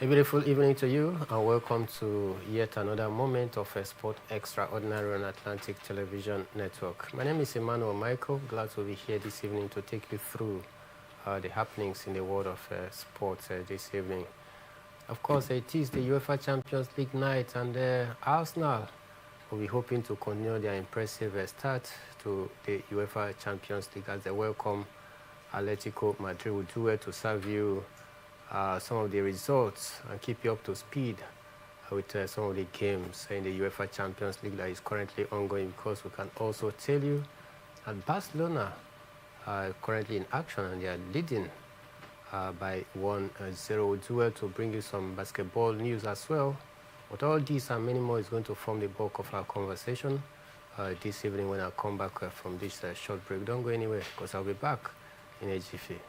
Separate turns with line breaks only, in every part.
A beautiful evening to you, and welcome to yet another moment of a sport extraordinary on Atlantic Television Network. My name is Emmanuel Michael. Glad to be here this evening to take you through the happenings in the world of sports this evening. Of course, it is the UEFA Champions League night, and Arsenal will be hoping to continue their impressive start to the UEFA Champions League as they welcome Atletico Madrid. Will do well to serve you some of the results and keep you up to speed with some of the games in the UEFA Champions League that is currently ongoing, because we can also tell you that Barcelona are currently in action and they are leading by 1-0. We'll do well to bring you some basketball news as well. But all these and many more is going to form the bulk of our conversation this evening when I come back from this short break. Don't go anywhere, because I'll be back in a jiffy.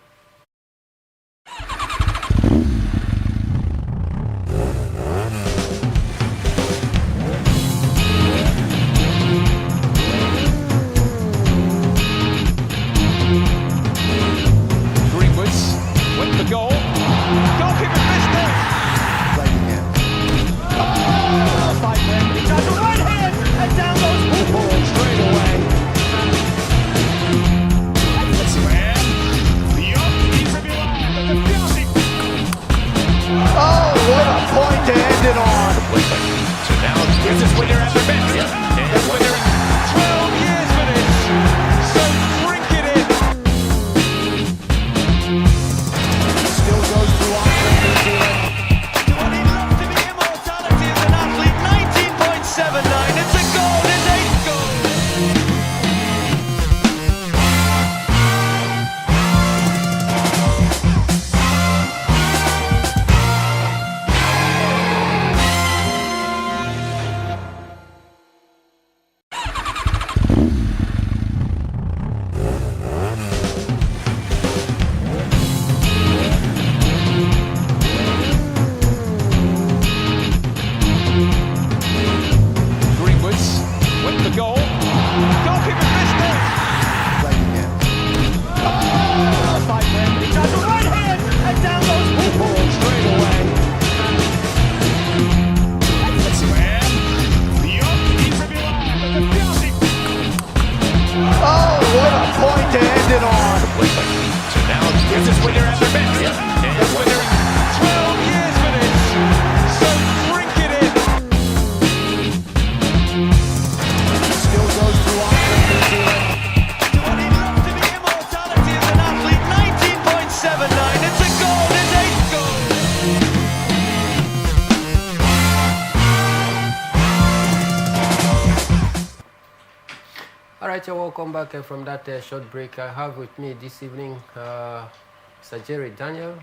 Welcome back from that short break. I have with me this evening Mr. Jerry Daniel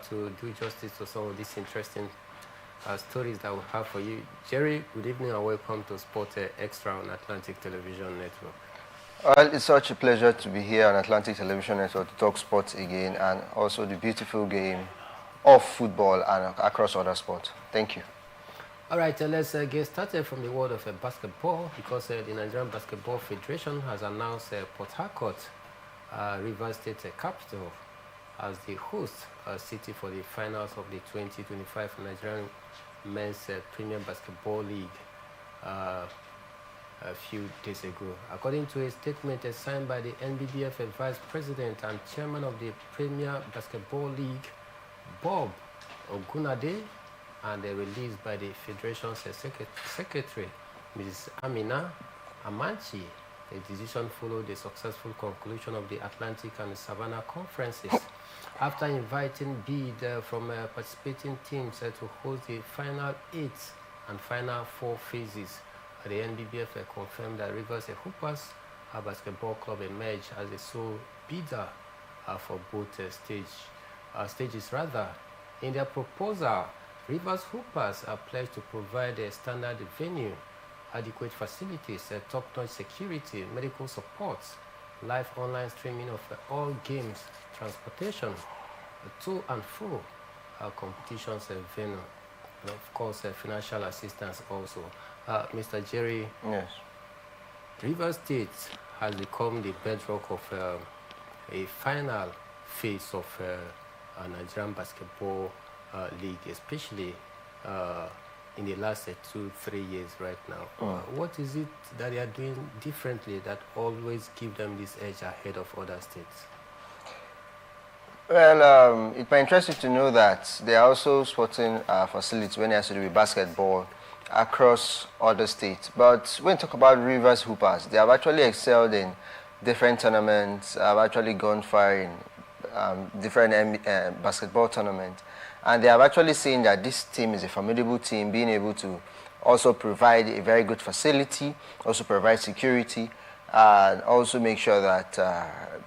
to do justice to some of these interesting stories that we have for you. Jerry, good evening and welcome to Sport Extra on Atlantic Television Network.
Well, it's such a pleasure to be here on Atlantic Television Network to talk sports again, and also the beautiful game of football and across other sports. Thank you.
All right, let's get started from the world of basketball, because the Nigerian Basketball Federation has announced Port Harcourt, Rivers State capital, as the host city for the finals of the 2025 Nigerian Men's Premier Basketball League a few days ago. According to a statement signed by the NBBF Vice President and Chairman of the Premier Basketball League, Bob Ogunade, and released by the Federation's Secretary, Mrs. Amina Amanchi. The decision followed the successful conclusion of the Atlantic and the Savannah conferences, after inviting bid from participating teams to host the final 8 and final 4 phases. The NBBF confirmed that Rivers Hoopers Basketball Club emerged as the sole bidder for both stages. In their proposal, Rivers Hoopers are pledged to provide a standard venue, adequate facilities, top-notch security, medical support, live online streaming of all games, transportation, to and fro competitions venue, and of course financial assistance also. Mr. Jerry,
yes,
Rivers State has become the bedrock of a final phase of Nigerian basketball league, especially in the last 2-3 years right now. What is it that they are doing differently that always give them this edge ahead of other states?
Well, it might interest you to know that there are also sporting facilities when it has to do with basketball across other states. But when you talk about Rivers Hoopers, they have actually excelled in different tournaments, have actually gone far in different basketball tournaments. And they have actually seen that this team is a formidable team, being able to also provide a very good facility, also provide security, and also make sure that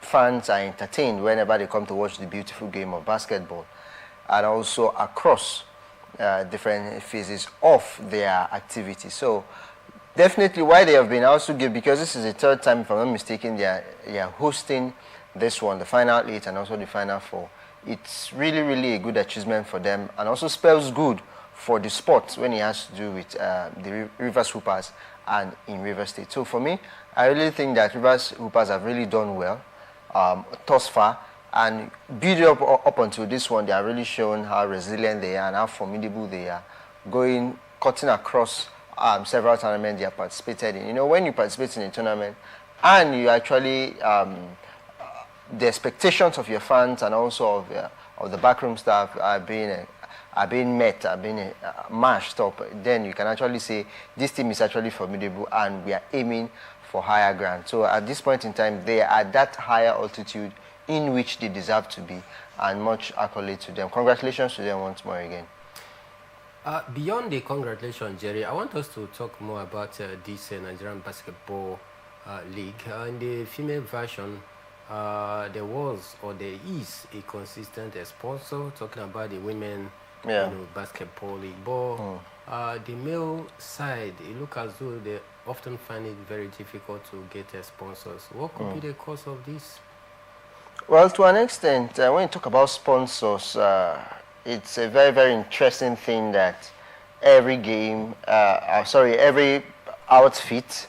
fans are entertained whenever they come to watch the beautiful game of basketball, and also across different phases of their activity. So definitely why they have been also good, because this is the third time, if I'm not mistaken, they are hosting this one, the final 8 and also the final 4. It's really a good achievement for them, and also spells good for the sport when it has to do with the Rivers Hoopers and in Rivers State. So for me, I really think that Rivers Hoopers have really done well thus far, and build up until this one, they are really showing how resilient they are and how formidable they are, cutting across several tournaments they have participated in. You know, when you participate in a tournament and you actually the expectations of your fans and also of the backroom staff are being met, are being matched up, then you can actually say this team is actually formidable and we are aiming for higher ground. So at this point in time, they are at that higher altitude in which they deserve to be, and much accolade to them. Congratulations to them once more again.
Beyond the congratulations, Jerry, I want us to talk more about this Nigerian basketball league. In the female version, there was or there is a consistent sponsor talking about the women basketball league. But the male side, it looks as though they often find it very difficult to get sponsors. What could be the cause of this?
Well, to an extent, when you talk about sponsors, it's a very interesting thing that every game, every outfit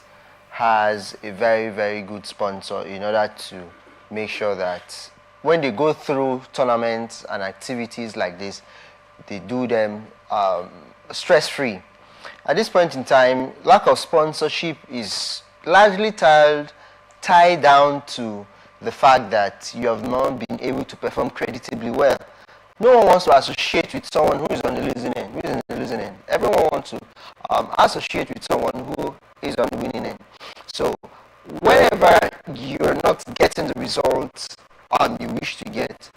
has a very good sponsor in order to make sure that when they go through tournaments and activities like this, they do them stress-free. At this point in time, lack of sponsorship is largely tied down to the fact that you have not been able to perform creditably well. No one wants to associate with someone who is on the losing end. Everyone wants to associate with someone who is on the winning end. So whenever you're not getting the results you wish to get,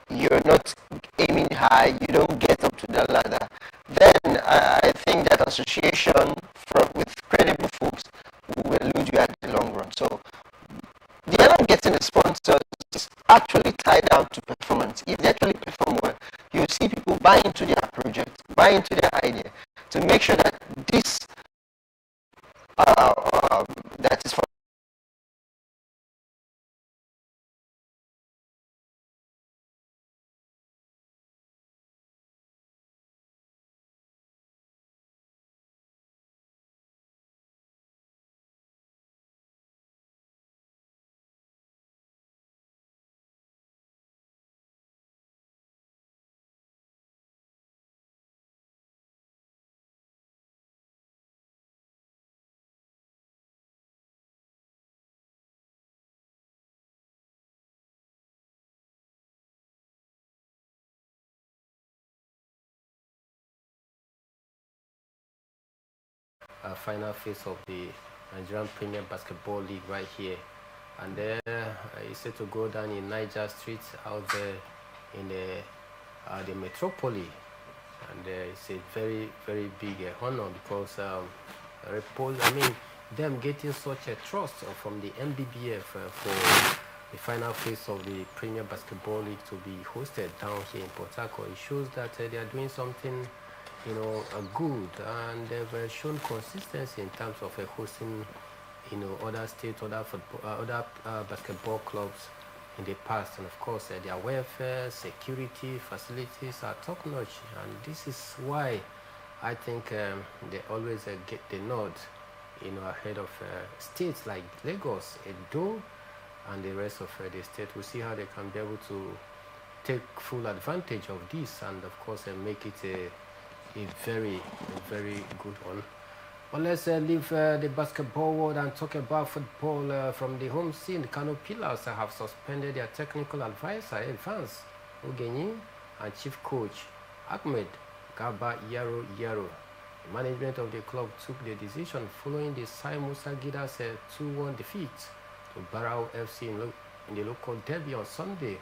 you're not aiming high, you don't get up to the ladder, then I think that association with credible folks will elude you at the long run. So they are not getting a sponsor is actually tied down to performance. If they actually perform well, you see people buy into their project, buy into their idea to make sure that this that is for
Final phase of the Nigerian Premier Basketball League right here, and then it's set to go down in Niger Street out there in the metropole, and it's a very big honor because them getting such a trust from the MBBF for the final phase of the Premier Basketball League to be hosted down here in Port Harcourt. It shows that they are doing something good, and they've shown consistency in terms of hosting, other states, other basketball clubs in the past. And of course, their welfare, security, facilities are top notch. And this is why I think they always get the nod, ahead of states like Lagos, Edo, and the rest of the state. We'll see how they can be able to take full advantage of this and, of course, make it a very good one. Well, let's leave the basketball world and talk about football from the home scene. The Kano Pillars have suspended their technical advisor, Evans Ogenyi, and chief coach, Ahmed Garba Yaro. The management of the club took the decision following the Sai Musa Gida's 2-1 defeat to Barao FC in the local derby on Sunday.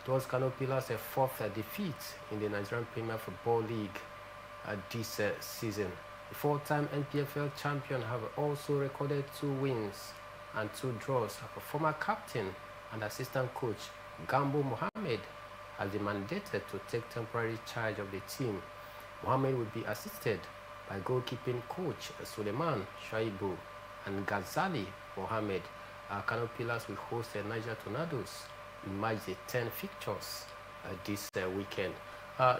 It was Kano Pillars' fourth defeat in the Nigerian Premier Football League this season. The four-time NPFL champion have also recorded 2 wins and 2 draws. Former captain and assistant coach Gambo Mohammed has been mandated to take temporary charge of the team. Mohammed will be assisted by goalkeeping coach Suleiman Shaibu and Ghazali Mohammed. Kano Pillars will host Niger Tornadoes in March the 10 fixtures this weekend.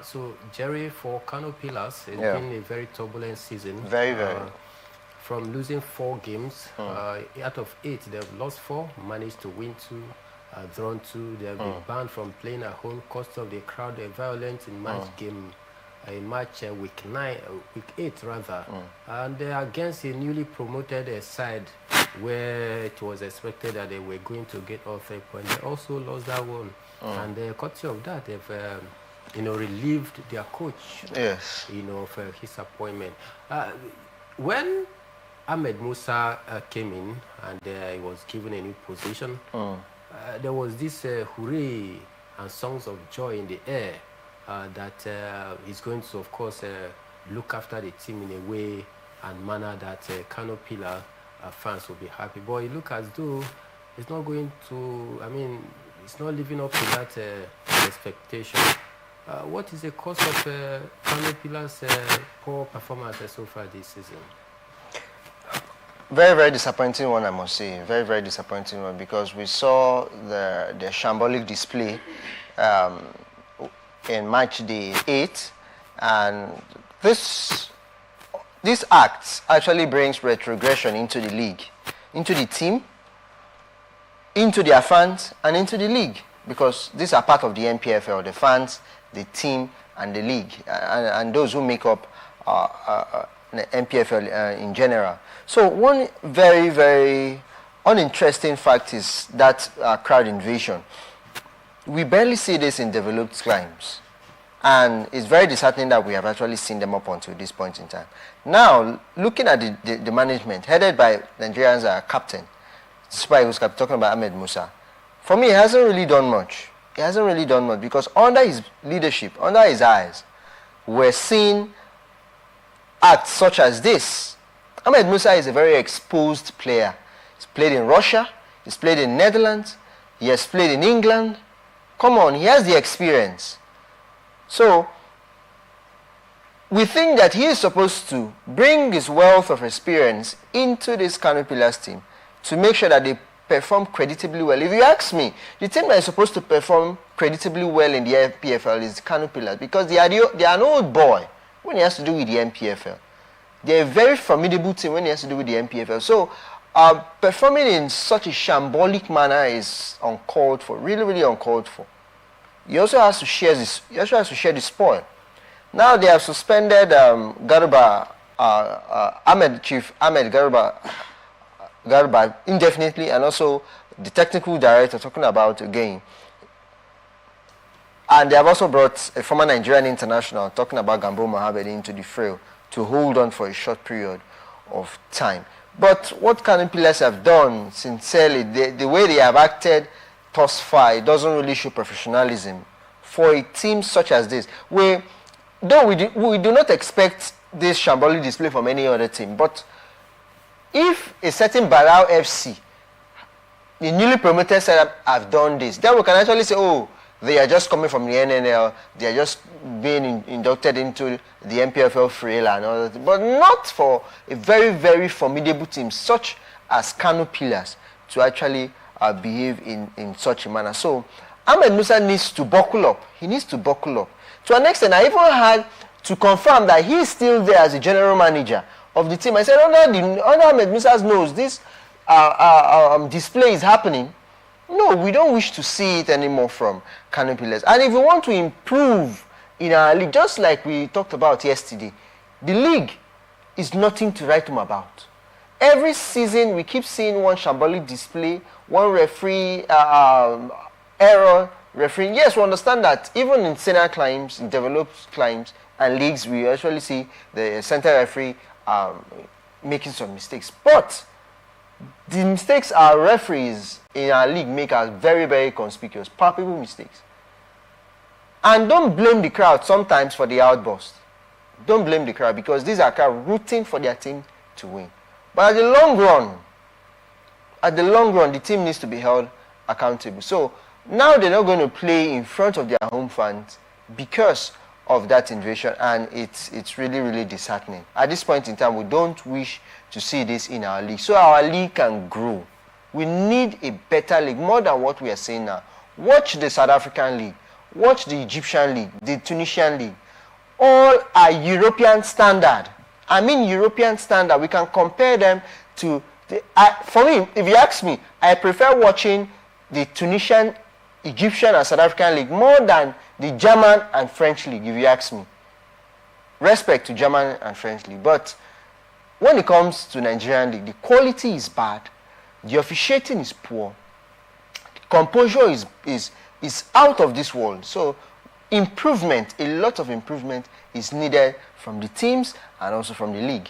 So, Jerry, for Kano Pillars, it's been a very turbulent season.
Very.
From losing 4 games, out of 8, they've lost 4, managed to win 2, drawn 2. They have been banned from playing at home because of the crowd violence in match game. In March week 8 rather, and against a newly promoted side where it was expected that they were going to get all 3 points. They also lost that one, and courtesy of that, they've relieved their coach, of his appointment. When Ahmed Musa came in and he was given a new position, there was this hooray and songs of joy in the air. That he's going to, of course, look after the team in a way and manner that Kano Pillar fans will be happy. But it looks as though it's not going to, it's not living up to that expectation. What is the cause of Kano Pillar's poor performance so far this season?
Very disappointing one, I must say. Very disappointing one, because we saw the shambolic display in match day 8, and this act actually brings retrogression into the league, into the team, into their fans, and into the league, because these are part of the NPFL, the fans, the team, and the league, and those who make up the NPFL in general. So one very uninteresting fact is that crowd invasion. We barely see this in developed climes, and it's very disheartening that we have actually seen them up until this point in time. Now, looking at the management, headed by Nigeria's captain, Super Eagles captain, talking about Ahmed Musa, for me, he hasn't really done much. He hasn't really done much, because under his leadership, under his eyes, we're seeing acts such as this. Ahmed Musa is a very exposed player. He's played in Russia, he's played in Netherlands, he has played in England. Come on, he has the experience. So, we think that he is supposed to bring his wealth of experience into this Kano Pillars team to make sure that they perform creditably well. If you ask me, the team that is supposed to perform creditably well in the NPFL is Kano Pillars, because they are an old boy when it has to do with the NPFL. They're a very formidable team when it has to do with the NPFL. So, performing in such a shambolic manner is uncalled for, really uncalled for. He also has to share this. He also has to share the spoil. Now they have suspended Chief Ahmed Garba indefinitely, and also the technical director, talking about again. And they have also brought a former Nigerian international, talking about Gambo Mohammed, into the fray to hold on for a short period of time. But what Kano Pillars have done, sincerely, the way they have acted thus far, it doesn't really show professionalism for a team such as this. We do not expect this shambolic display from any other team, but if a certain Barao FC, the newly promoted setup, have done this, then we can actually say, oh, they are just coming from the NNL, they are just being inducted into the NPFL fray and all that, but not for a very formidable team such as Kano Pillars to actually behave in such a manner. So Ahmed Musa needs to buckle up. He needs to buckle up. To an extent, I even had to confirm that he is still there as the general manager of the team. I said, under Ahmed Musa's nose, this display is happening. No, we don't wish to see it anymore from Kano Pillars. And if we want to improve in our league, just like we talked about yesterday, the league is nothing to write home about. Every season, we keep seeing one shambolic display, one referee error, referee. Yes, we understand that even in senior climbs, in developed climbs and leagues, we actually see the center referee making some mistakes. But the mistakes our referees in our league make are very, very conspicuous, palpable mistakes. And don't blame the crowd sometimes for the outburst. Don't blame the crowd, because these are crowd rooting for their team to win. But at the long run, the team needs to be held accountable. So now they're not going to play in front of their home fans because of that invasion, and it's really, really disheartening. At this point in time, we don't wish to see this in our league, so our league can grow. We need a better league, more than what we are seeing now. Watch the South African league, watch the Egyptian league, the Tunisian league. All are European standard. I mean European standard. We can compare them to for me, if you ask me, I prefer watching the Tunisian, Egyptian and South African league more than the German and French league, if you ask me. Respect to German and French league. But when it comes to Nigerian league, the quality is bad. The officiating is poor. Composure is out of this world. So improvement, a lot of improvement is needed from the teams and also from the league.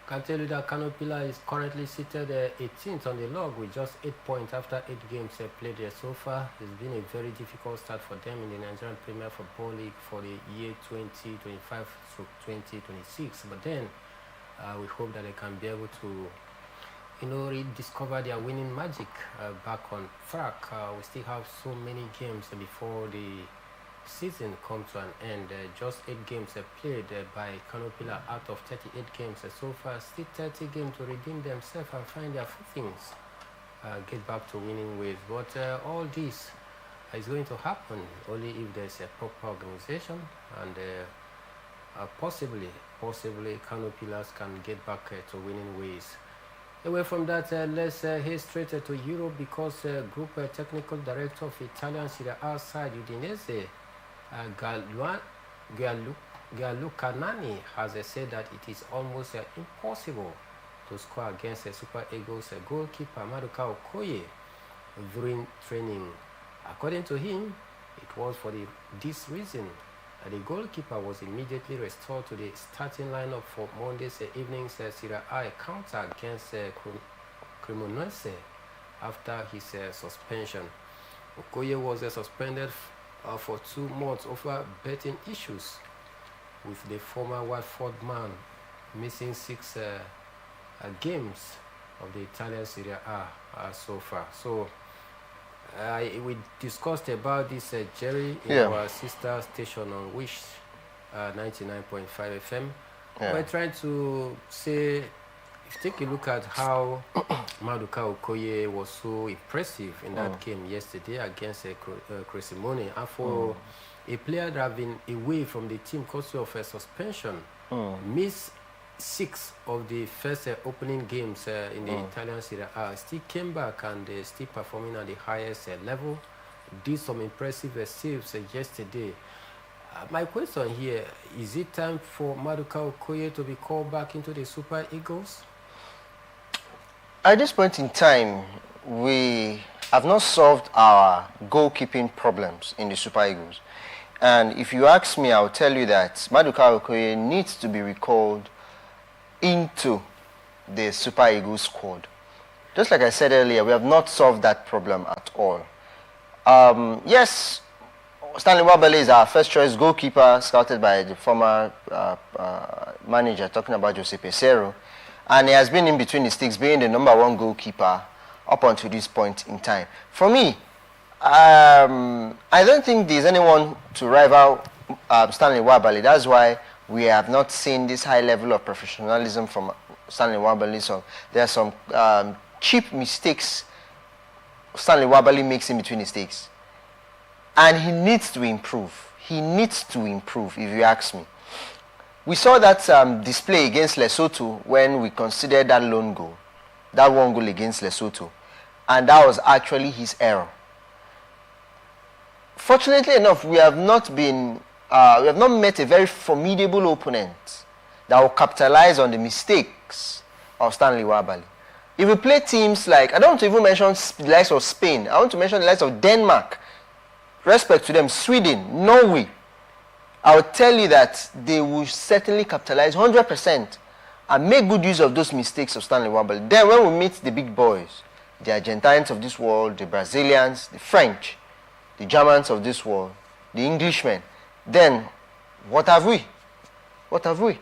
I can tell you that Kano Pillar is currently seated 18th on the log with just 8 points after 8 games played so far. It's been a very difficult start for them in the Nigerian Premier Football League for the year 2025-2026. But then we hope that they can be able to, rediscover their winning magic back on track. We still have so many games before the season comes to an end. Just 8 games played by Kano Pillar out of 38 games so far. Still 30 games to redeem themselves and find their footings, get back to winning ways. But all this is going to happen only if there's a proper organization, and possibly Kano Pillars can get back to winning ways. Away from that, let's head straight to Europe, because Group Technical Director of Italian Serie A side Udinese, Gianluca has said that it is almost impossible to score against Super Eagles goalkeeper Maduka Okoye during training. According to him, it was for this reason that the goalkeeper was immediately restored to the starting lineup for Monday's evening's Serie A encounter against Cremonese after his suspension. Okoye was suspended for 2 months over betting issues, with the former Watford man missing 6 games of the Italian Serie A so far. So we discussed about this, Jerry, in our sister station on Wish 99.5 FM. We're trying to say, if you take a look at how Maduka Okoye was so impressive in that game yesterday against Cremonese, and for a player that have been away from the team because of a suspension, missed 6 of the first opening games in the Italian Serie A, still came back and still performing at the highest level, did some impressive saves yesterday. My question here, is it time for Maduka Okoye to be called back into the Super Eagles?
At this point in time, we have not solved our goalkeeping problems in the Super Eagles. And if you ask me, I'll tell you that Maduka Okoye needs to be recalled into the Super Eagles squad. Just like I said earlier, we have not solved that problem at all. Yes, Stanley Wabale is our first choice goalkeeper, scouted by the former manager, talking about Jose Pesero. And he has been in between the sticks, being the #1 goalkeeper up until this point in time. For me, I don't think there's anyone to rival Stanley Wabale. That's why we have not seen this high level of professionalism from Stanley Wabale. So there are some cheap mistakes Stanley Wabale makes in between the stakes. And he needs to improve. He needs to improve, if you ask me. We saw that display against Lesotho when we considered that lone goal, that 1 goal against Lesotho. and that was actually his error. Fortunately enough, we have not met a very formidable opponent that will capitalize on the mistakes of Stanley Nwabali. If we play teams like, I don't want to even mention the likes of Spain, I want to mention the likes of Denmark, respect to them, Sweden, Norway, I will tell you that they will certainly capitalize 100% and make good use of those mistakes of Stanley Nwabali. Then when we meet the big boys, the Argentines of this world, the Brazilians, the French, the Germans of this world, the Englishmen, then what have we? What have we?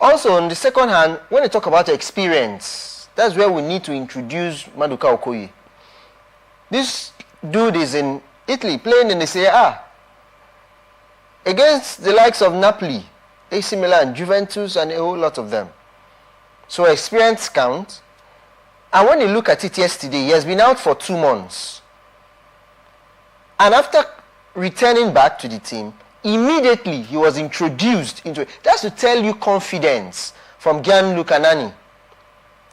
Also, on the second hand, when we talk about experience, that's where we need to introduce Maduka Okoye. This dude is in Italy, playing in the Serie A against the likes of Napoli, AC Milan, Juventus, and a whole lot of them. So experience counts. And when you look at it yesterday, he has been out for 2 months. And after returning back to the team, immediately he was introduced into it. That's to tell you confidence from Gianluca Nani.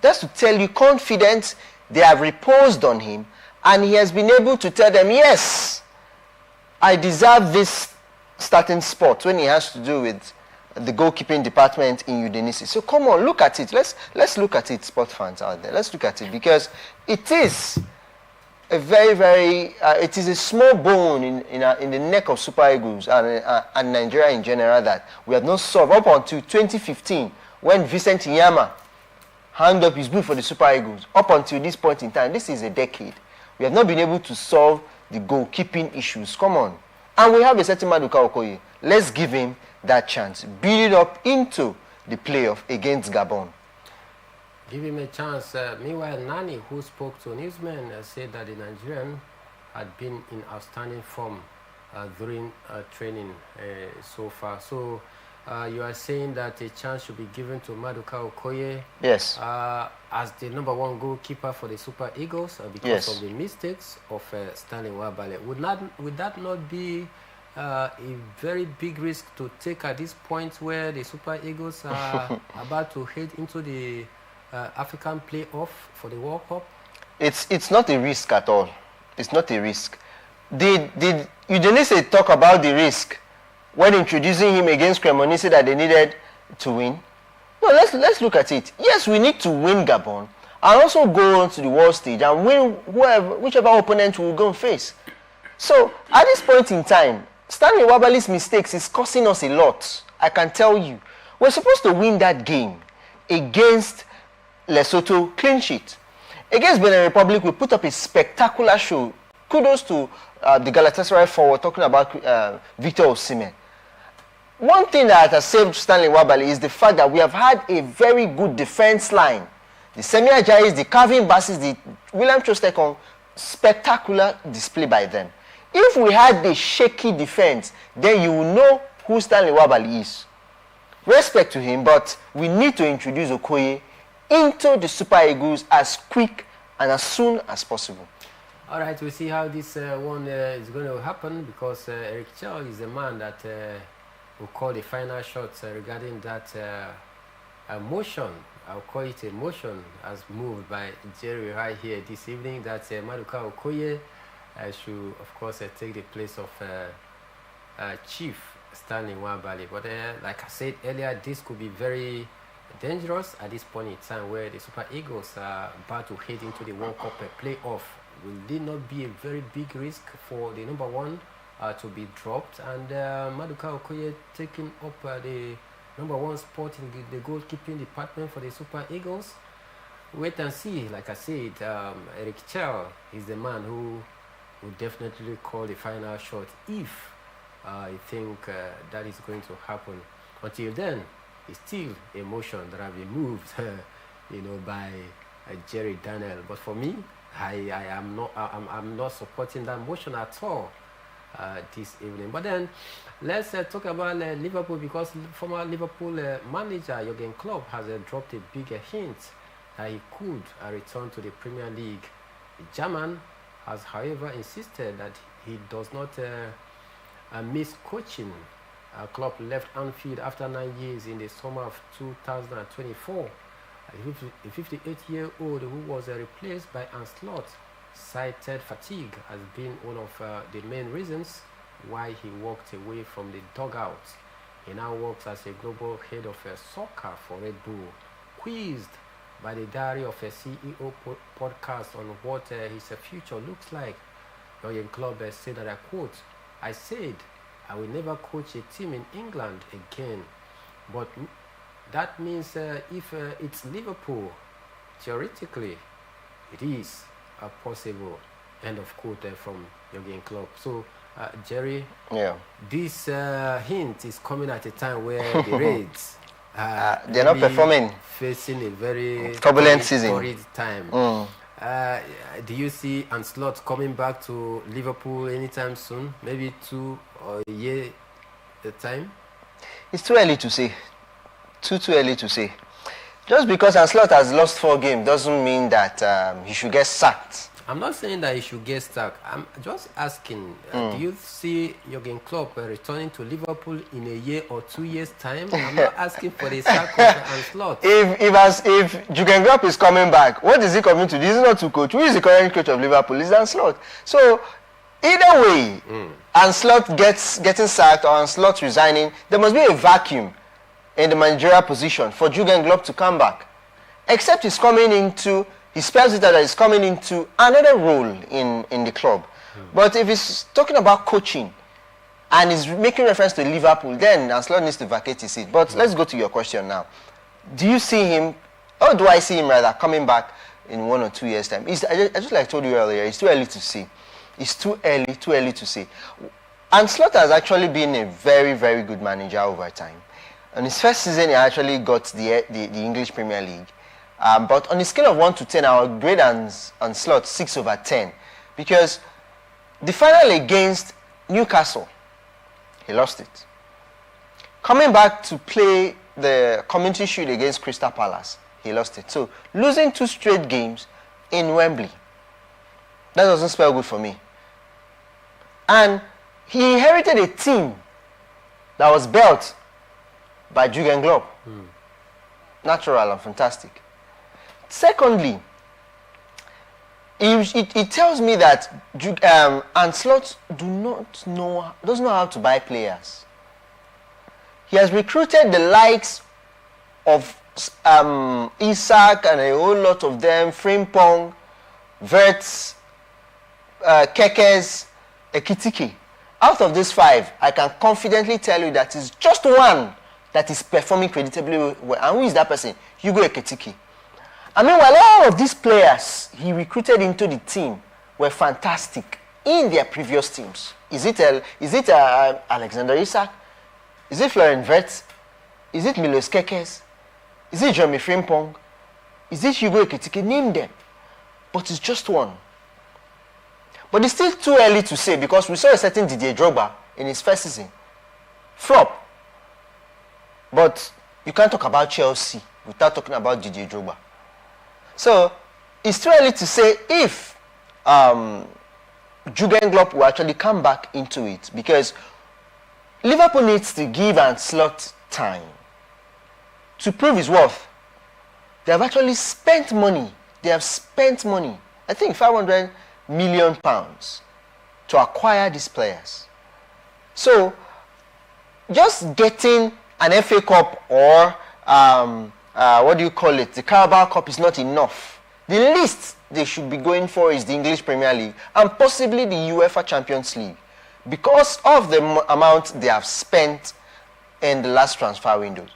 That's to tell you confidence. They have reposed on him, and he has been able to tell them, yes, I deserve this starting spot when it has to do with the goalkeeping department in Udinese. So come on, look at it. Let's look at it, sport fans out there. Let's look at it, because it is a very, it is a small bone in the neck of Super Eagles and Nigeria in general that we have not solved up until 2015 when Vincent Nyama hanged up his boot for the Super Eagles. Up until this point in time, this is a decade, we have not been able to solve the goalkeeping issues. Come on. And we have a certain Maduka Okoye. Let's give him that chance. Build it up into the playoff against Gabon.
Give him a chance. Meanwhile, Nani, who spoke to newsmen, said that the Nigerian had been in outstanding form during training so far. So you are saying that a chance should be given to Maduka Okoye,
yes,
as the #1 goalkeeper for the Super Eagles because
yes,
of the mistakes of Stanley Nwabali. Would that not be a very big risk to take at this point where the Super Eagles are about to head into the African playoff for the World Cup?
It's not a risk at all. It's not a risk. Did Udinese talk about the risk when introducing him against Cremonese that they needed to win? No, let's look at it. Yes, we need to win Gabon and also go on to the world stage and win whichever opponent we will go and face. So at this point in time, Stanley Nwabali's mistakes is costing us a lot. I can tell you. We're supposed to win that game against Lesotho, clean sheet. Against Benin Republic, we put up a spectacular show. Kudos to the Galatasaray forward, talking about Victor Osimhen. One thing that has saved Stanley Nwabali is the fact that we have had a very good defense line. The Semi Ajayi, the Calvin Bassis, the William Trostekong, spectacular display by them. If we had the shaky defense, then you will know who Stanley Nwabali is. Respect to him, but we need to introduce Okoye into the Super Eagles as quick and as soon as possible.
All right, we'll see how this one is going to happen, because Eric Chow is the man that will call the final shots regarding that motion. I'll call it a motion as moved by Jerry right here this evening, that Maduka Okoye should, of course, take the place of Chief Stanley Nwabali. But like I said earlier, this could be very dangerous at this point in time where the Super Eagles are about to head into the World Cup playoff. Will it not be a very big risk for the #1 to be dropped, and Maduka Okoye taking up the #1 spot in the goalkeeping department for the Super Eagles? Wait and see. Like I said, Eric Chow is the man who will definitely call the final shot if I think that is going to happen. Until then, it's still a motion that have been moved, by Jerry Daniel. But for me, I'm not supporting that motion at all this evening. But then let's talk about Liverpool, because former Liverpool manager Jurgen Klopp has dropped a big hint that he could return to the Premier League. The German has, however, insisted that he does not miss coaching. Klopp left Anfield after 9 years in the summer of 2024. The 58-year-old who was replaced by Anslot cited fatigue as being one of the main reasons why he walked away from the dugout. He now works as a global head of soccer for Red Bull. Quizzed by the Diary of a CEO podcast on what his future looks like, Jurgen Klopp said that, I quote, "I said I will never coach a team in England again, but that means if it's Liverpool, theoretically, it is possible." End of quote from Jurgen Klopp. So, Jerry, this hint is coming at a time where the Reds
they're not performing,
facing a very
turbulent season.
Time. Do you see Anslot coming back to Liverpool anytime soon? Maybe 2 or a year at a time?
It's too early to say. Too early to say. Just because Anslot has lost 4 games doesn't mean that he should get sacked.
I'm not saying that he should get sacked. I'm just asking, do you see Jurgen Klopp returning to Liverpool in a year or 2 years' time? I'm not asking for the sack of Anslot.
If Jurgen Klopp is coming back, what is he coming to do? He's not to coach. Who is the current coach of Liverpool? It's Anslot. So, either way, Anslot getting sacked or Anslot resigning, there must be a vacuum in the managerial position for Jurgen Klopp to come back. Except he's coming into... He spells it out that he's coming into another role in the club. But if he's talking about coaching and he's making reference to Liverpool, then Anslot needs to vacate his seat. But let's go to your question now. Do you see him, or do I see him rather, coming back in 1 or 2 years' time? Just like I told you earlier, it's too early to see. It's too early to see. Anslot has actually been a very, very good manager over time. On his first season, he actually got the English Premier League. But on a scale of 1 to 10, I would grade Anslot 6/10. Because the final against Newcastle, he lost it. Coming back to play the Community Shield against Crystal Palace, he lost it. So, losing 2 straight games in Wembley, that doesn't spell good for me. And he inherited a team that was built by Jurgen Klopp. Natural and fantastic. Secondly, it tells me that Anslot doesn't know how to buy players. He has recruited the likes of Isak and a whole lot of them, Frimpong, Verts, Kekes, Ekitike. Out of these 5, I can confidently tell you that it's just one that is performing creditably well. And who is that person? Hugo Ekitike. I mean, while all of these players he recruited into the team were fantastic in their previous teams. Is it Alexander Isak? Is it Florian Wirtz? Is it Milos Kekes? Is it Jeremy Frimpong? Is it Hugo Ekitike? Name them. But it's just one. But it's still too early to say because we saw a certain Didier Drogba in his first season. Flop. But you can't talk about Chelsea without talking about Didier Drogba. So, it's too early to say if Jurgen Klopp will actually come back into it because Liverpool needs to give Anslot time to prove his worth. They have actually spent money. I think £500 million to acquire these players. So, just getting an FA Cup or the Carabao Cup is not enough. The least they should be going for is the English Premier League and possibly the UEFA Champions League because of the amount they have spent in the last transfer windows.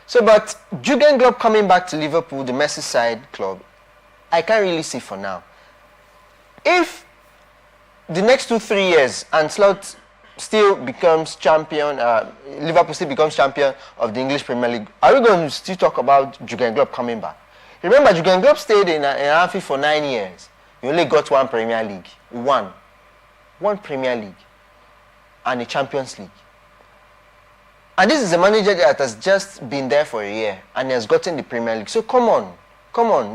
So, but Jurgen Klopp coming back to Liverpool, the Merseyside club, I can't really see for now. If the next 2-3 years Anslot still becomes champion, Liverpool still becomes champion of the English Premier League, are we going to still talk about Jurgen Klopp coming back? Remember, Jurgen Klopp stayed in Anfield for 9 years. He only got 1 Premier League. One Premier League. And a Champions League. And this is a manager that has just been there for a year and he has gotten the Premier League. So come on.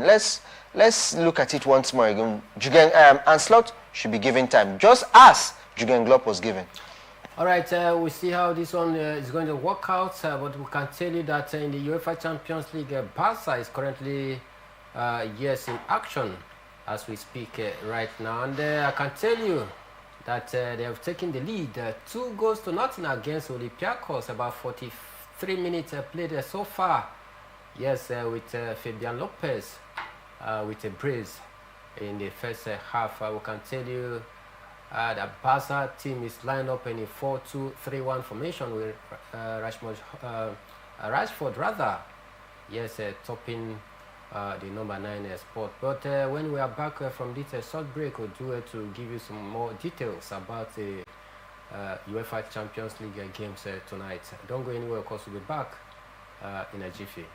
Let's look at it once more again. Anslot should be given time, just as Jurgen Klopp was given.
All right, we'll see how this one is going to work out, but we can tell you that in the UEFA Champions League, Barca is currently, yes, in action as we speak right now. And I can tell you that they have taken the lead, 2-0 against Olympiacos, about 43 minutes played so far. Yes, with Fabian Lopez with a brace in the first half. We can tell you the Barca team is lined up in a 4-2-3-1 formation with Rashford rather. Yes, topping the number 9 spot. But when we are back from this short break, we'll do it to give you some more details about the UEFA Champions League games tonight. Don't go anywhere, of course, we'll be back in a jiffy.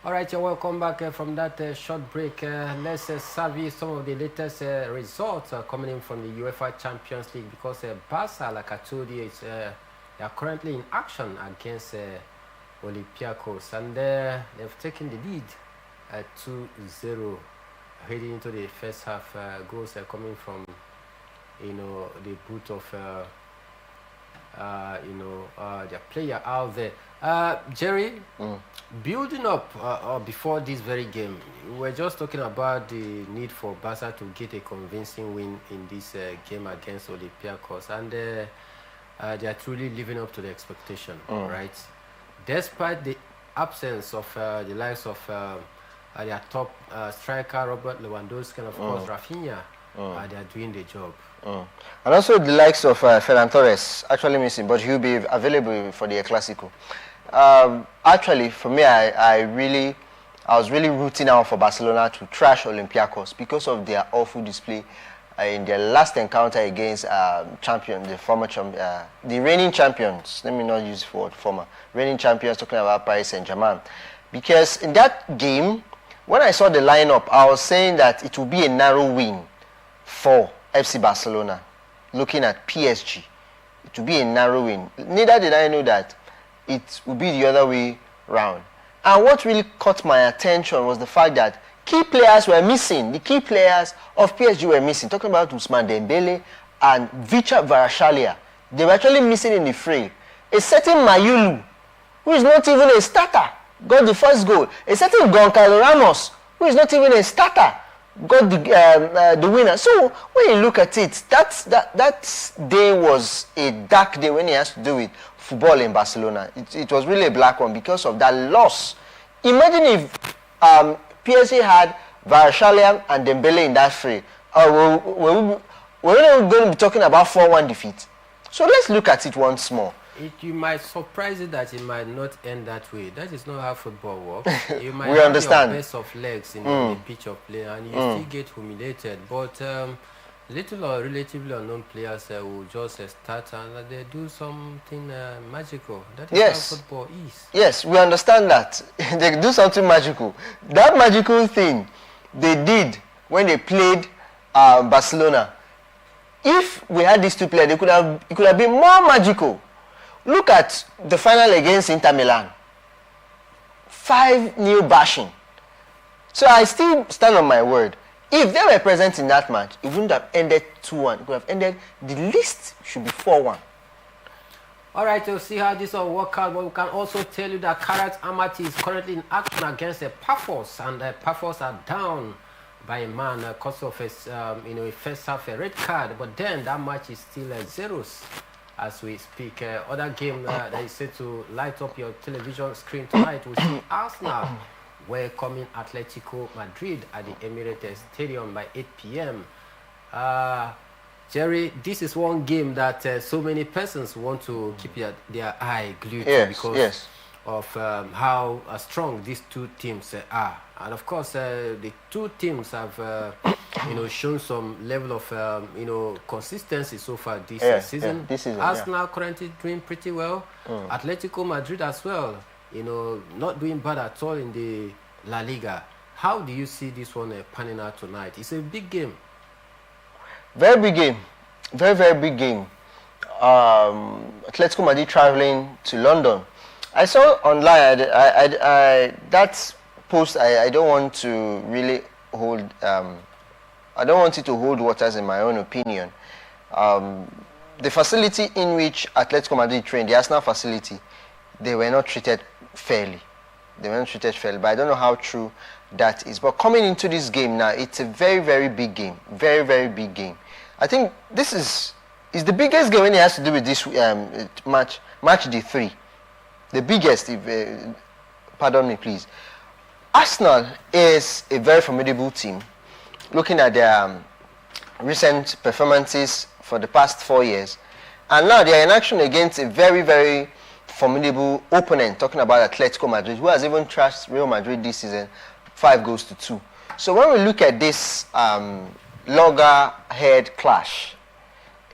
Alright, you're welcome back from that short break. Let's serve you some of the latest results coming in from the UEFA Champions League, because Barca, like I told you, they are currently in action against Olympiacos, and they've taken the lead at 2-0 heading into the first half. Goals are coming from, the boot of their player out there. Jerry, building up before this very game, we're just talking about the need for Barca to get a convincing win in this game against Olympiacos, and they are truly living up to the expectation, right? Despite the absence of the likes of their top striker Robert Lewandowski and of course Rafinha, they are doing the job.
And also the likes of Ferran Torres actually missing, but he'll be available for the El Clasico. Actually, for me, I was really rooting out for Barcelona to trash Olympiacos because of their awful display in their last encounter against the reigning champions. Let me not use the word former. Reigning champions, talking about Paris Saint-Germain. Because in that game, when I saw the lineup, I was saying that it would be a narrow win for FC Barcelona. Looking at PSG, it would be a narrow win. Neither did I know that it would be the other way round. And what really caught my attention was the fact that key players were missing. The key players of PSG were missing. Talking about Ousmane Dembele and Vicha Varashalia. They were actually missing in the fray. A certain Mayulu, who is not even a starter, got the first goal. A certain Goncalo Ramos, who is not even a starter, got the winner. So when you look at it, that day was a dark day when it has to do with football in Barcelona. It was really a black one because of that loss. Imagine if PSG had Varashalia and Dembele in that fray. We're not going to be talking about 4-1 defeat. So let's look at it once more.
You might surprise it that it might not end that way. That is not how football works. You might
we understand.
Your best of legs in the pitch of play, and you still get humiliated. But little or relatively unknown players will just start and they do something magical. That is how football is. Yes,
we understand that. They do something magical. That magical thing they did when they played Barcelona. If we had these two players, it could have been more magical. Look at the final against Inter Milan. 5-0 bashing. So I still stand on my word. If they were present in that match, it wouldn't have ended 2-1. It would have ended, the least should be 4-1.
All right, we'll see how this will work out. But we can also tell you that Karat Amati is currently in action against the Pafos. And the Pafos are down by a man because of a first half a red card. But then that match is still zeros as we speak. Other game that is set to light up your television screen tonight, we see Arsenal welcoming Atletico Madrid at the Emirates Stadium by 8 p.m. Jerry, this is one game that so many persons want to keep their eye glued to because of how strong these two teams are. And of course, the two teams have shown some level of consistency so far this season. This season. Arsenal currently doing pretty well. Atletico Madrid as well. Not doing bad at all in the La Liga. How do you see this one panning out tonight? It's a big game.
Very big game. Very, very big game. Atletico Madrid traveling to London. I saw online that post. I don't want to really hold. I don't want it to hold waters in my own opinion. The facility in which Atletico Madrid trained, the Arsenal facility, they were not treated fairly. They were not treated fairly. But I don't know how true that is. But coming into this game now, it's a very, very big game. Very, very big game. I think this is the biggest game when it has to do with this match day 3. The biggest, pardon me please. Arsenal is a very formidable team. Looking at their recent performances for the past 4 years. And now they are in action against a very, very formidable opponent, talking about Atletico Madrid, who has even trashed Real Madrid this season 5-2. So when we look at this loggerhead clash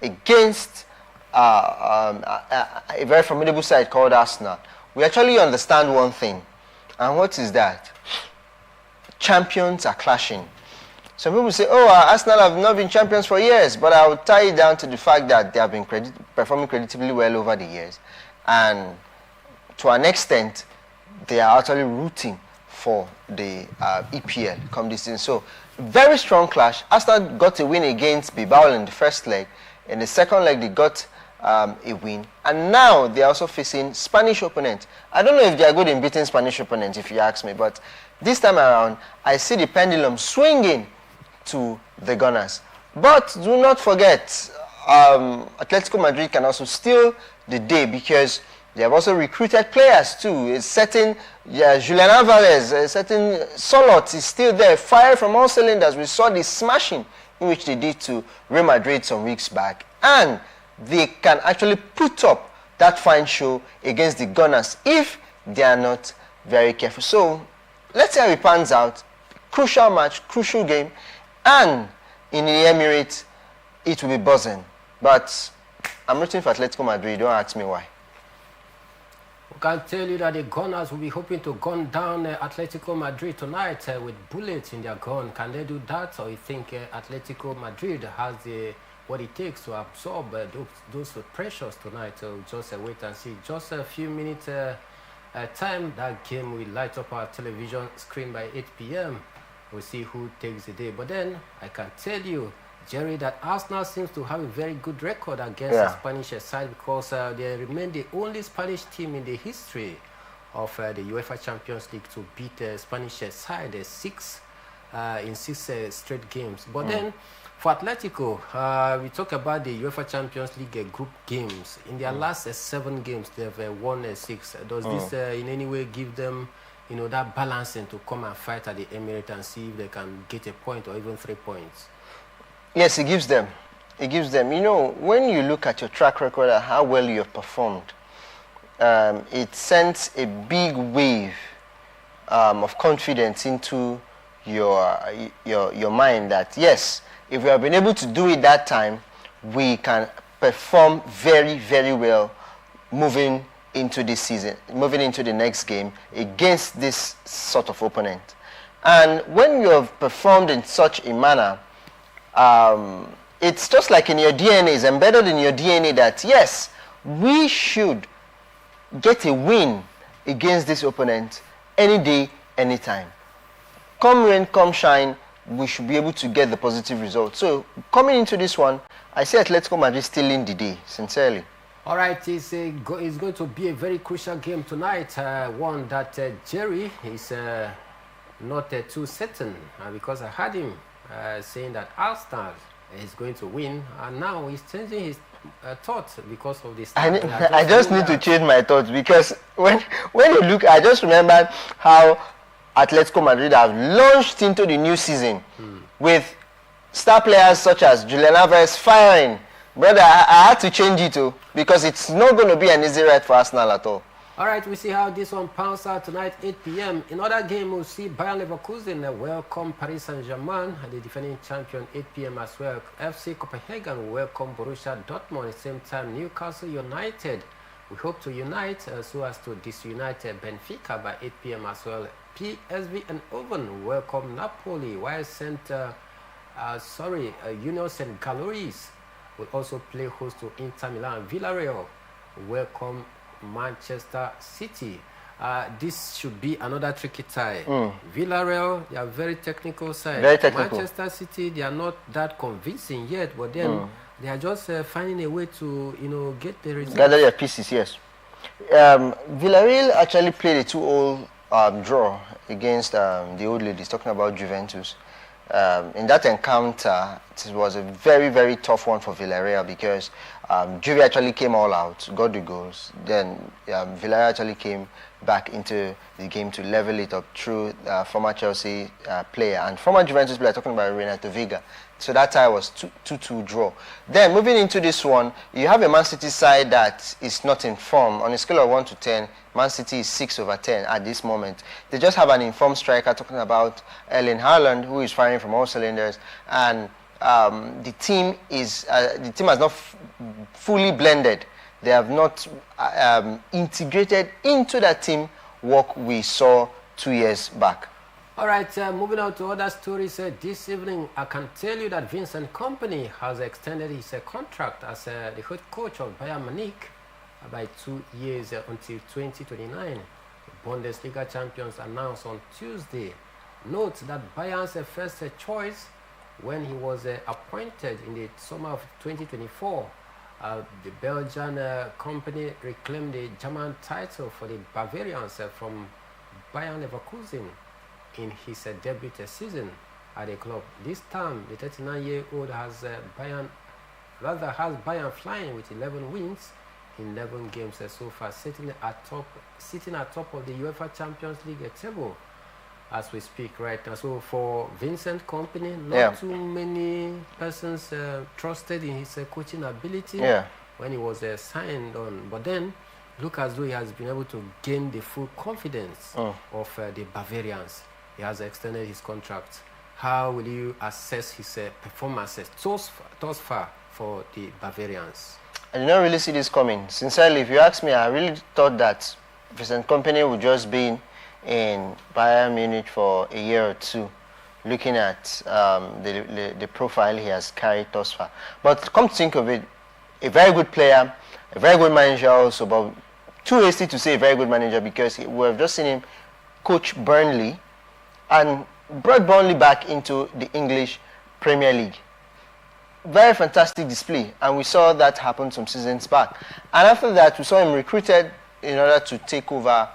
against a very formidable side called Arsenal, we actually understand one thing. And what is that? Champions are clashing. Some people say, Arsenal have not been champions for years, but I will tie it down to the fact that they have been performing creditably well over the years. And to an extent, they are actually rooting for the EPL come this season. So, very strong clash. Arsenal got a win against Bilbao in the first leg. In the second leg, they got a win. And now they are also facing Spanish opponents. I don't know if they are good in beating Spanish opponents, if you ask me, but this time around, I see the pendulum swinging to the Gunners. But do not forget, Atletico Madrid can also steal the day because they have also recruited players too. A certain Julian Alvarez, a certain Solot is still there, fire from all cylinders. We saw the smashing in which they did to Real Madrid some weeks back, and they can actually put up that fine show against the Gunners if they are not very careful. So let's see how it pans out. Crucial match, crucial game, and in the Emirates it will be buzzing. But I'm rooting for Atletico Madrid. Don't ask me why.
We can tell you that the Gunners will be hoping to gun down Atletico Madrid tonight with bullets in their gun. Can they do that, or you think Atletico Madrid has what it takes to absorb those pressures tonight? So just wait and see. Just a few minutes time, that game will light up our television screen by 8 p.m. We'll see who takes the day. But then I can tell you, Jerry, that Arsenal seems to have a very good record against the Spanish side, because they remain the only Spanish team in the history of the UEFA Champions League to beat the Spanish side in six straight games. But then for Atletico, we talk about the UEFA Champions League group games. In their last 7 games, they've won 6. Does this in any way give them, that balancing to come and fight at the Emirates and see if they can get a point or even 3 points?
Yes, it gives them. It gives them. When you look at your track record and how well you have performed, it sends a big wave of confidence into your mind that, yes, if we have been able to do it that time, we can perform very, very well moving into this season, moving into the next game against this sort of opponent. And when you have performed in such a manner, it's just like in your DNA, it's embedded in your DNA that, yes, we should get a win against this opponent any day, anytime. Come rain, come shine, we should be able to get the positive result. So, coming into this one, I see Atletico Madrid still in the day, sincerely.
All right, it's going to be a very crucial game tonight, one that Jerry is not too certain, because I heard him saying that Arsenal is going to win, and now he's changing his thoughts because of this.
I just need to change my thoughts, because when you look, I just remember how Atletico Madrid have launched into the new season with star players such as Julian Alvarez firing. Brother, I had to change it too, because it's not going to be an easy ride for Arsenal at all.
All right, we see how this one pans out tonight, 8 p.m. In other game, we'll see Bayern Leverkusen welcome Paris Saint-Germain, the defending champion, 8 p.m. as well. FC Copenhagen welcome Borussia Dortmund. At the same time, Newcastle United. We hope to unite so as to disunite Benfica by 8 p.m. as well. PSV and Oven welcome Napoli, while Union St. Galois will also play host to Inter Milan. Villarreal welcome Manchester City. This should be another tricky tie. Villarreal, they are very technical side.
Very technical.
Manchester City, they are not that convincing yet, but then they are just finding a way to, get the result.
Gather their pieces, yes. Villarreal actually played a 2-2 draw against the old ladies, talking about Juventus. In that encounter, it was a very, very tough one for Villarreal, because Juve actually came all out, got the goals. Then Villarreal actually came back into the game to level it up through former Chelsea player and former Juventus player, talking about Renato Vega. So that tie was 2-2 draw. Then moving into this one, you have a Man City side that is not in form. On a scale of 1 to 10, Man City is 6/10 at this moment. They just have an informed striker, talking about Erling Haaland, who is firing from all cylinders. And the team has not fully blended. They have not integrated into that team work we saw 2 years back.
All right, moving on to other stories. This evening, I can tell you that Vincent Kompany has extended his contract as the head coach of Bayern Munich by 2 years until 2029. The Bundesliga champions announced on Tuesday. Note that Bayern's first choice when he was appointed in the summer of 2024. The Belgian company reclaimed the German title for the Bavarians from Bayern Leverkusen in his debut season at the club. This time, the 39-year-old has Bayern flying with 11 wins in 11 games so far, sitting atop of the UEFA Champions League table. as we speak right now. So for Vincent Company, not too many persons trusted in his coaching ability when he was signed on. But then, look as though he has been able to gain the full confidence of the Bavarians. He has extended his contract. How will you assess his performances thus far for the Bavarians?
I did not really see this coming. Sincerely, if you ask me, I really thought that Vincent Kompany would just be in Bayern Munich for a year or two, looking at the profile he has carried thus far. But come to think of it, a very good player, a very good manager also, but too hasty to say a very good manager, because we have just seen him coach Burnley and brought Burnley back into the English Premier League. Very fantastic display, and we saw that happen some seasons back. And after that, we saw him recruited in order to take over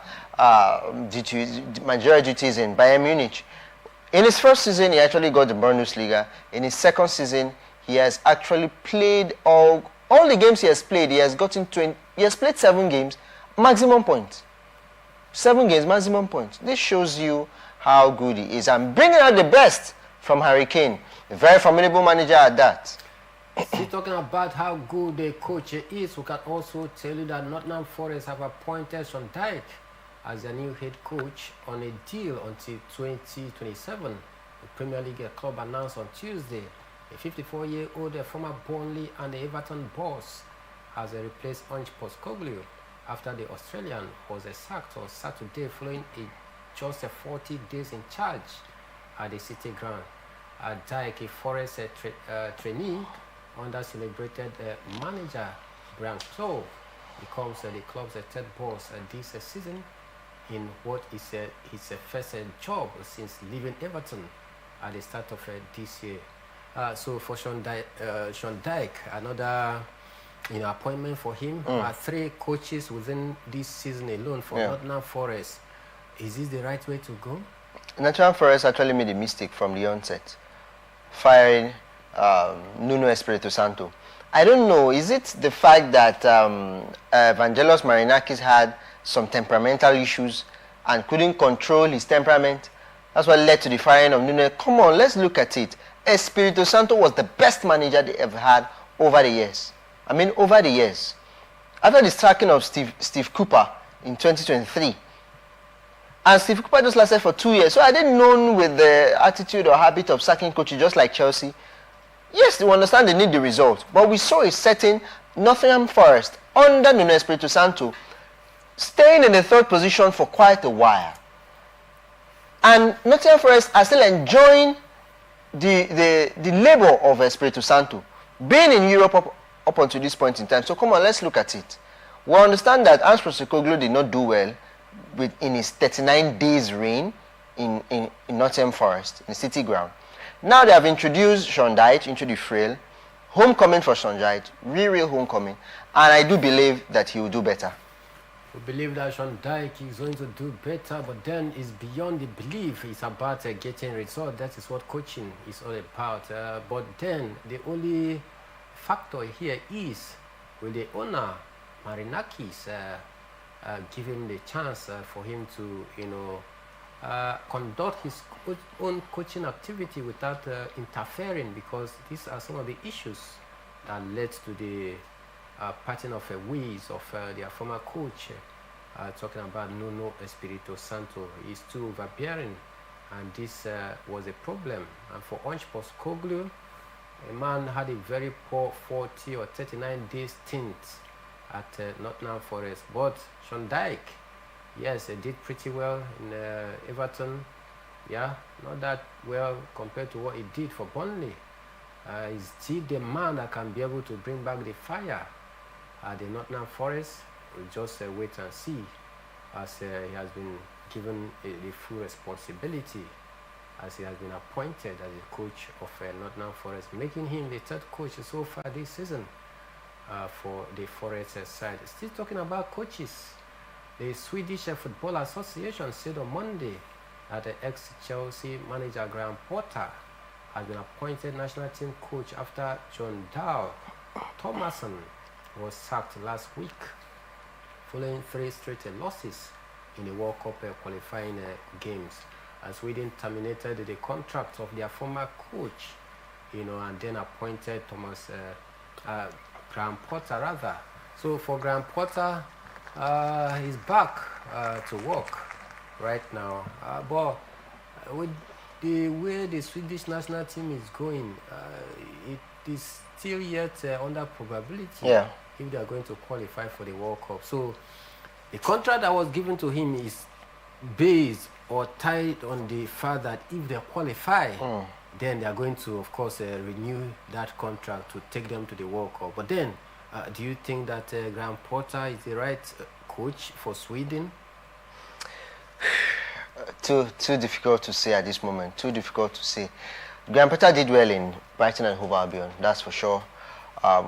managerial duties in Bayern Munich. In his first season, he actually got the Bundesliga. In his second season, he has actually played all the games he has played. He has gotten 20. He has played 7 games, maximum points. 7 games, maximum points. This shows you how good he is, and bringing out the best from Harry Kane, a very formidable manager at that.
Still talking about how good the coach is, we can also tell you that Nottingham Forest have appointed Sean Dyche as their new head coach on a deal until 2027. The Premier League club announced on Tuesday a 54-year-old former Burnley and Everton boss has replaced Ange Postecoglou after the Australian was sacked on Saturday following just 40 days in charge at the City ground. Dyche, a Forest trainee under celebrated manager Brian Clough, becomes the club's third boss this season in what is his first job since leaving Everton at the start of this year. So for Sean Dyche, another appointment for him. 3 coaches within this season alone for Nottingham Forest. Is this the right way to go?
Nottingham Forest actually made a mistake from the onset, firing Nuno Espirito Santo. I don't know, is it the fact that Evangelos Marinakis had some temperamental issues and couldn't control his temperament? That's what led to the firing of Nuno. Come on, let's look at it. Espirito Santo was the best manager they ever had over the years. I mean, over the years. After the sacking of Steve Cooper in 2023, and Steve Cooper just lasted for 2 years. So I didn't know with the attitude or habit of sacking coaches just like Chelsea. Yes, they understand they need the result. But we saw a certain Nottingham Forest under Nuno Espirito Santo staying in the 3rd position for quite a while. And Nottingham Forest are still enjoying the labor of Espirito Santo, being in Europe up until this point in time. So come on, let's look at it. We understand that Ange Postecoglou did not do well in his 39 days reign in Nottingham Forest, in the City ground. Now they have introduced Sean Dyche into the frail. Homecoming for Sean Dyche, real homecoming. And I do believe that he will do better.
We believe that Sean Dyche is going to do better, but then it's beyond the belief. It's about getting results. That is what coaching is all about. But then the only factor here is, will the owner, Marinakis, give him the chance for him to, conduct his own coaching activity without interfering, because these are some of the issues that led to the parting of ways of their former coach. Talking about Nuno Espirito Santo, he's too overbearing, and this was a problem. And for Ange Postecoglou, a man had a very poor 40 or 39 days stint at Nottingham Forest. But Sean Dyche, yes, he did pretty well in Everton. Yeah, not that well compared to what he did for Burnley. Is he the man that can be able to bring back the fire at the Nottingham Forest? We'll just wait and see, as he has been given the full responsibility, as he has been appointed as the coach of Nottingham Forest, making him the 3rd coach so far this season for the Forest side. Still talking about coaches, the Swedish Football Association said on Monday that the ex-Chelsea manager Graham Potter has been appointed national team coach after John Dahl Thomason was sacked last week following 3 straight losses in the World Cup qualifying games. Sweden terminated the contract of their former coach, and then appointed Graham Potter rather. So for Graham Potter, he's back to work right now. But with the way the Swedish national team is going, it is still yet under probability if they are going to qualify for the World Cup. So the contract that was given to him is based or tied on the fact that if they qualify, then they are going to, of course, renew that contract to take them to the World Cup. But then, do you think that Graham Potter is the right coach for Sweden?
Too difficult to say at this moment. Too difficult to say. Graham Potter did well in Brighton and Hove Albion, that's for sure.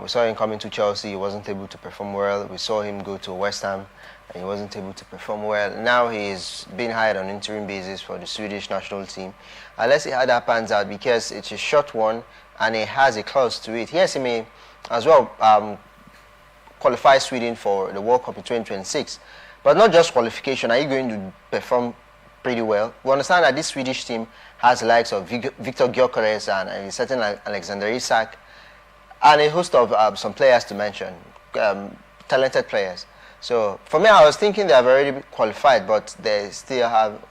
We saw him coming to Chelsea, he wasn't able to perform well. We saw him go to West Ham, and he wasn't able to perform well. Now he is being hired on interim basis for the Swedish national team. Let's see how that pans out, because it's a short one and it has a clause to it. Yes, he may as well qualify Sweden for the World Cup in 2026, but not just qualification. Are you going to perform pretty well? We understand that this Swedish team has the likes of Victor Gyökeres and a certain Alexander Isak, and a host of some players to mention, talented players. So for me, I was thinking they have already qualified, but they still have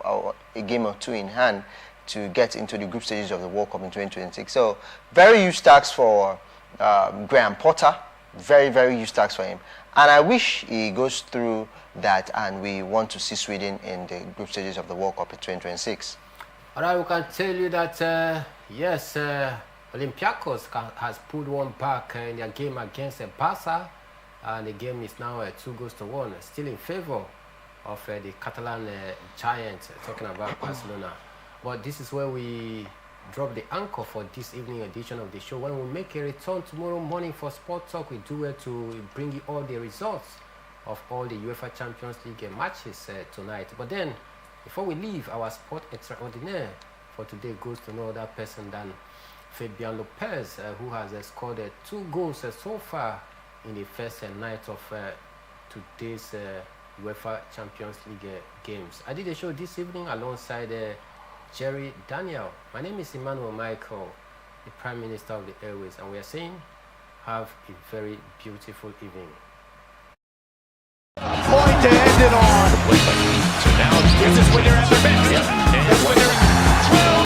a game or two in hand to get into the group stages of the World Cup in 2026. So very huge task for Graham Potter, very, very huge task for him. And I wish he goes through that and we want to see Sweden in the group stages of the World Cup in 2026.
All right, we can tell you that, yes, Olympiacos has pulled one back in their game against Barca, and the game is now 2-1, still in favor of the Catalan giants, talking about Barcelona. But this is where we drop the anchor for this evening edition of the show. When we make a return tomorrow morning for Sport Talk, we do it to bring you all the results of all the UEFA Champions League matches tonight. But then, before we leave, our sport extraordinaire for today goes to no other person than Fabian Lopez, who has scored 2 goals so far in the first night of today's UEFA Champions League games. I did a show this evening alongside Jerry Daniel. My name is Emmanuel Michael, the Prime Minister of the Airways, and we are saying have a very beautiful evening.
Point to end it on. So now this is when they're at their best. And when they're